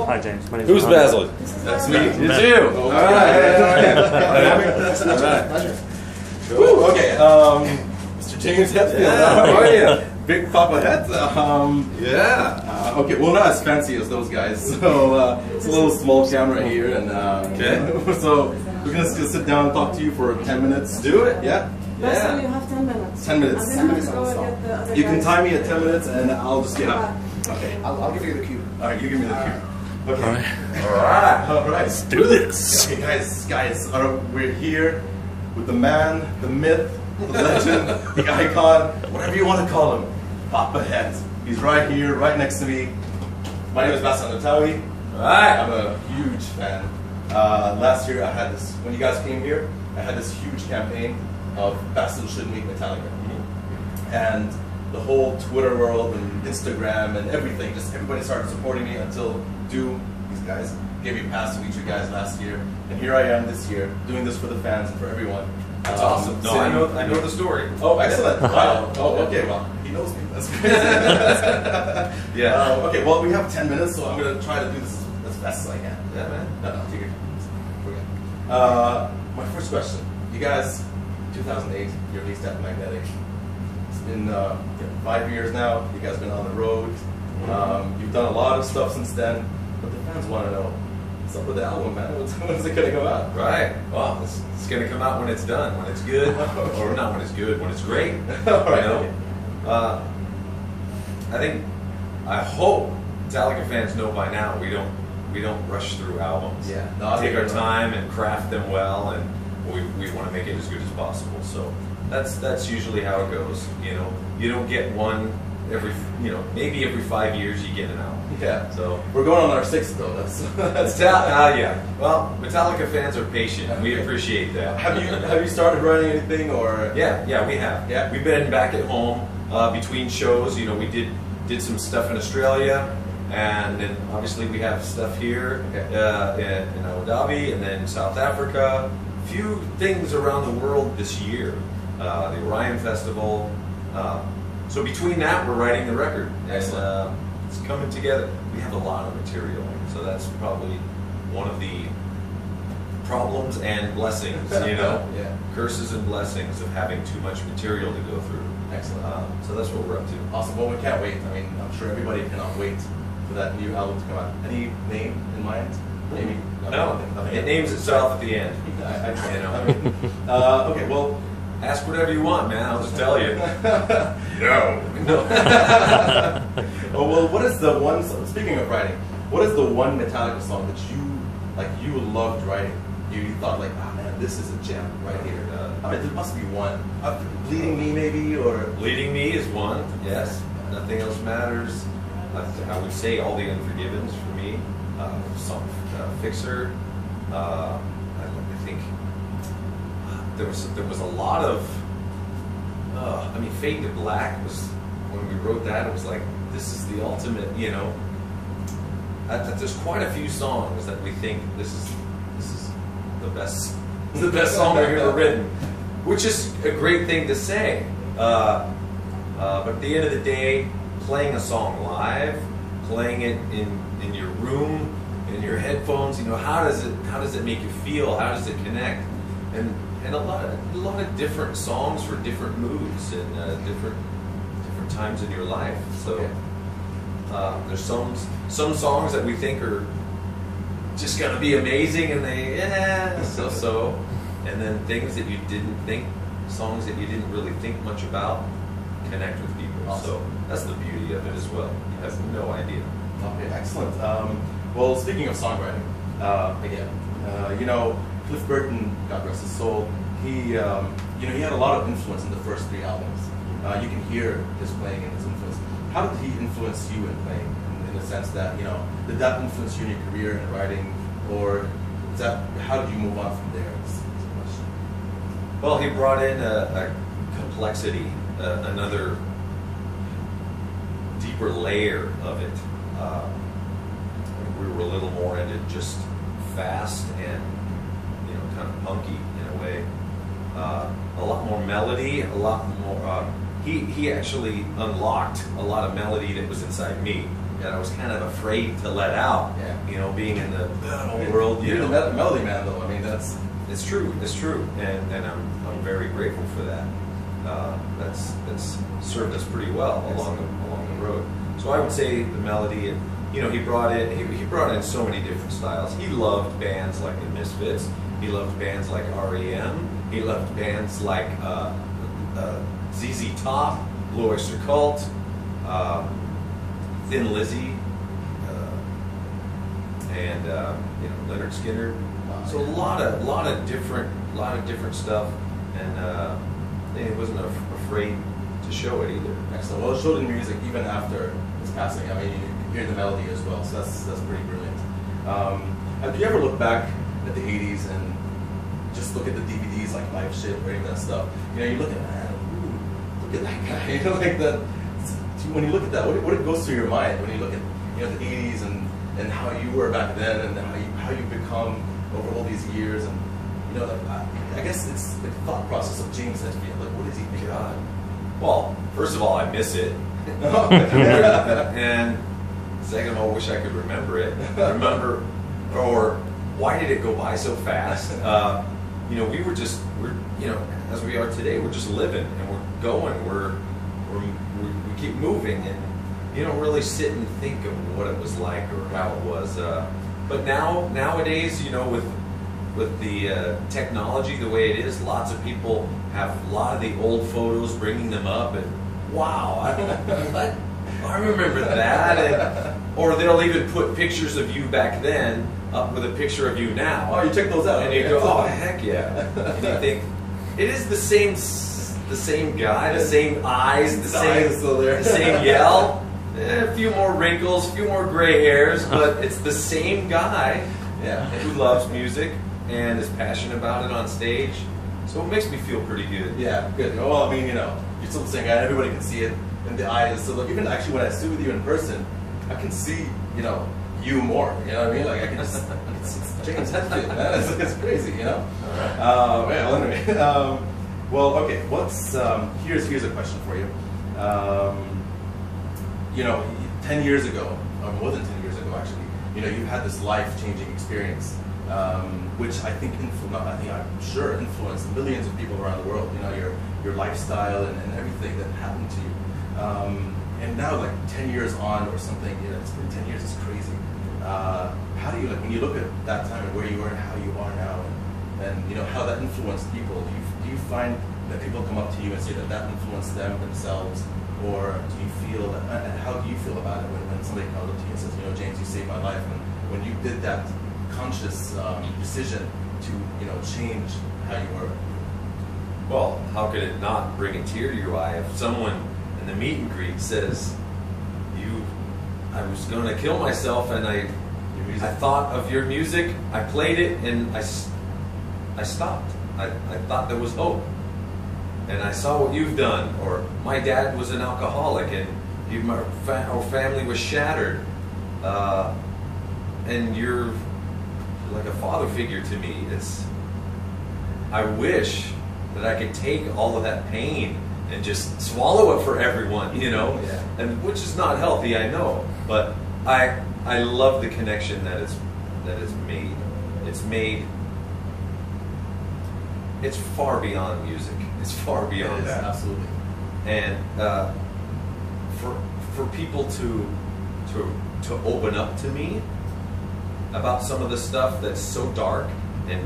Hi, James. My name's Who's Basel? That's me. It's you. All right. Woo, okay. Mr. James Hetfield. Yeah, how are you? Big Papa Het. Yeah. Okay, well, not as fancy as those guys. So it's a little small camera here, and okay. So we're gonna sit down and talk to you for 10 minutes. Do it. Yeah. Basel, you have 10 minutes. 10 minutes. And then you have to go and get the other You can guys. time me at 10 minutes, and I'll just get up. Okay. I'll give you the cue. All right, you give me the cue. Okay. All right. All right. Let's do this. Okay, guys, we're here with the man, the myth, the legend, the icon, whatever you want to call him, Papa Het. He's right here, right next to me. My name is Basel. All right. I'm a huge fan. Last year I had this, when you guys came here, I had this huge campaign of Basel should meet Metallica. And the whole Twitter world and Instagram and everything, just everybody started supporting me until these guys, gave me a pass to meet you guys last year. And here I am this year, doing this for the fans and for everyone. That's awesome. No, I know the story. Oh, excellent. Wow. Oh, okay, well, he knows me. That's great. Yeah. Okay, well, we have 10 minutes, so I'm going to try to do this as fast as I can. Yeah, man. No, take it. Forget. My first question. You guys, 2008, you released that Magnetic. It's been 5 years now. You guys have been on the road. You've done a lot of stuff since then, but the fans want to know, what's up with the album, man? When's it going to come out? Right. Well, it's going to come out when it's done, when it's good, or not when it's good, when it's great. All right. You know? I hope Metallica fans know by now we don't rush through albums. Yeah. No, Take our time and craft them well, and we want to make it as good as possible. So that's usually how it goes. You know, you don't get one every, maybe every 5 years you get an album. Yeah. So we're going on our 6th though. That's yeah. Well, Metallica fans are patient. And we appreciate that. Have you started writing anything or? Yeah, we have. Yeah. We've been back at home between shows. You know, we did some stuff in Australia, and then obviously we have stuff here in Abu Dhabi, and then South Africa. A few things around the world this year. The Orion Festival. So between that, we're writing the record. Excellent. It's coming together. We have a lot of material, so that's probably one of the problems and blessings, Yeah. curses and blessings of having too much material to go through. Excellent. So that's what we're up to. Awesome. Well, we can't wait. I mean, I'm sure everybody cannot wait for that new album to come out. Any name in mind? Maybe? No, Nothing. it names itself at the end. Okay, well, Ask whatever you want, man. I'll just tell you. no. Oh, well, what is the one, speaking of writing, what is the one Metallica song that you loved writing? You thought like, ah, man, this is a gem right here. I mean, there must be one. Bleeding Me, maybe, or? Bleeding Me is one, yes. Nothing Else Matters. I would say All the Unforgivens for me. Fixer. I think there was a lot of. Fade to Black was when we wrote that. It was like, this is the ultimate. There's quite a few songs that we think this is the best. The best song we've ever written, which is a great thing to say. But at the end of the day, playing a song live, playing it in your room, in your headphones, how does it make you feel? How does it connect? And a lot of different songs for different moods and different times in your life. So there's some songs that we think are just gonna be amazing, and so, and then things that you didn't think, songs that you didn't really think much about, connect with people. Awesome. So that's the beauty of it as well. You have no idea. Okay, excellent. Well, speaking of songwriting, again, Cliff Burton, God rest his soul, he had a lot of influence in the first 3 albums. You can hear his playing and his influence. How did he influence you in playing? In the sense that, did that influence you in your career in writing, or how did you move on from there? Well, he brought in a complexity, another deeper layer of it. We were a little more into just fast and kind of punky in a way. A lot more melody, a lot more. He actually unlocked a lot of melody that was inside me. that I was kind of afraid to let out. Yeah. You know, being in the metal world. You're the melody man, though. I mean, that's it's true. It's true, and I'm very grateful for that. That's served us pretty well along the road. So I would say the melody, and you know, he brought in so many different styles. He loved bands like the Misfits. He loved bands like REM. He loved bands like ZZ Top, Blue Oyster Cult, Thin Lizzy, and you know, Leonard Skinner. So a lot of different stuff, and he wasn't afraid to show it either. Excellent. Well, it showed in music even after his passing. I mean, you hear the melody as well, so that's pretty brilliant. Do you ever look back at the '80s and just look at the DVDs like Live Shit or any of that stuff? You know, you look at, man, ooh, look at that guy. You know, like that. When you look at that, what goes through your mind when you look at, you know, the '80s and how you were back then and how you become over all these years, and you know, like, I guess it's the thought process of James Hetfield. Like, what does he think about it? Well, first of all, I miss it, and second of all, I wish I could remember it. Or why did it go by so fast? You know, we're you know, as we are today, we're just living and we're going. We keep moving, and you don't really sit and think of what it was like or how it was. But nowadays, you know, with the technology the way it is, lots of people have a lot of the old photos, bringing them up, and wow, I remember that. Or they'll even put pictures of you back then up with a picture of you now. Oh, you check those out. And you go, oh, heck yeah. And you think, it is the same guy, the same eyes, the same yell. A few more wrinkles, a few more gray hairs, but it's the same guy who loves music and is passionate about it on stage. So it makes me feel pretty good. Yeah, good. Well, I mean, you know, you're still the same guy. Everybody can see it in the eyes. So look, even actually when I sit with you in person, I can see, you know, you more. You know what I mean? Like I can just, it's James Hetfield, man. It's crazy, you know. All right. Well, anyway. Well, okay. What's here's a question for you. You know, 10 years ago, or more than 10 years ago, actually, you know, you had this life-changing experience, which I think, I'm sure influenced millions of people around the world. You know, your lifestyle and everything that happened to you. And now, like 10 years on or something, you know, it's been 10 years. It's crazy. How do you, like, when you look at that time and where you were and how you are now, and you know how that influenced people? Do you find that people come up to you and say that influenced them themselves? Or do you feel, and how do you feel about it when somebody comes up to you and says, you know, James, you saved my life, and when you did that conscious decision to, you know, change how you were? Well, how could it not bring a tear to your eye if someone in the meet and greet says, I was going to kill myself, and I thought of your music, I played it, and I stopped. I thought there was hope. And I saw what you've done, or my dad was an alcoholic, and our family was shattered, and you're like a father figure to me. I wish that I could take all of that pain and just swallow it for everyone, you know, and which is not healthy, I know, but I love the connection that it's made. It's made. It's far beyond music. It's far beyond that. Absolutely. And for people to open up to me about some of the stuff that's so dark, and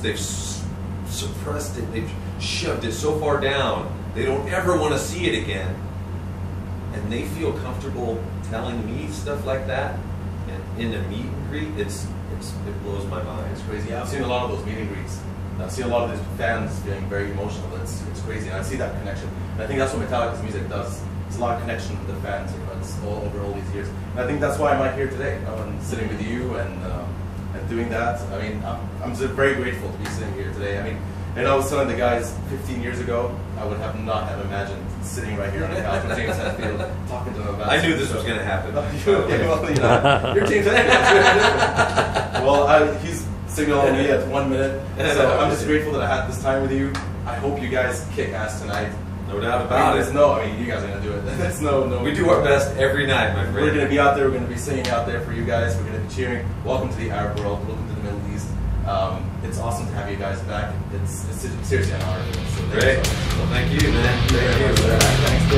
they've suppressed it, they've shoved it so far down, they don't ever want to see it again, and they feel comfortable telling me stuff like that in a meet and greet, it blows my mind. It's crazy. I've seen a lot of those meet and greets. I see a lot of these fans getting very emotional. It's crazy, and I see that connection. And I think that's what Metallica's music does. It's a lot of connection with the fans. You know, it's all over all these years. And I think that's why I'm here today, you know, and sitting with you and doing that. I mean, I'm just very grateful to be sitting here today. I mean, and I was telling the guys 15 years ago, I would not have imagined sitting right here on the couch with James Hetfield talking to them about. I knew this was going to happen. Okay, well, you know, you're James Hetfield. Well, he's signaling me at 1 minute, so I'm just grateful that I had this time with you. I hope you guys kick ass tonight. No doubt about it. I mean, you guys are gonna do it. There's no. We do our best every night, my friend. We're gonna be out there. We're gonna be singing out there for you guys. We're gonna be cheering. Welcome to the Arab world. Welcome to the Middle East. It's awesome to have you guys back. It's seriously an honor. So great. Well, thank you, man. Thank you.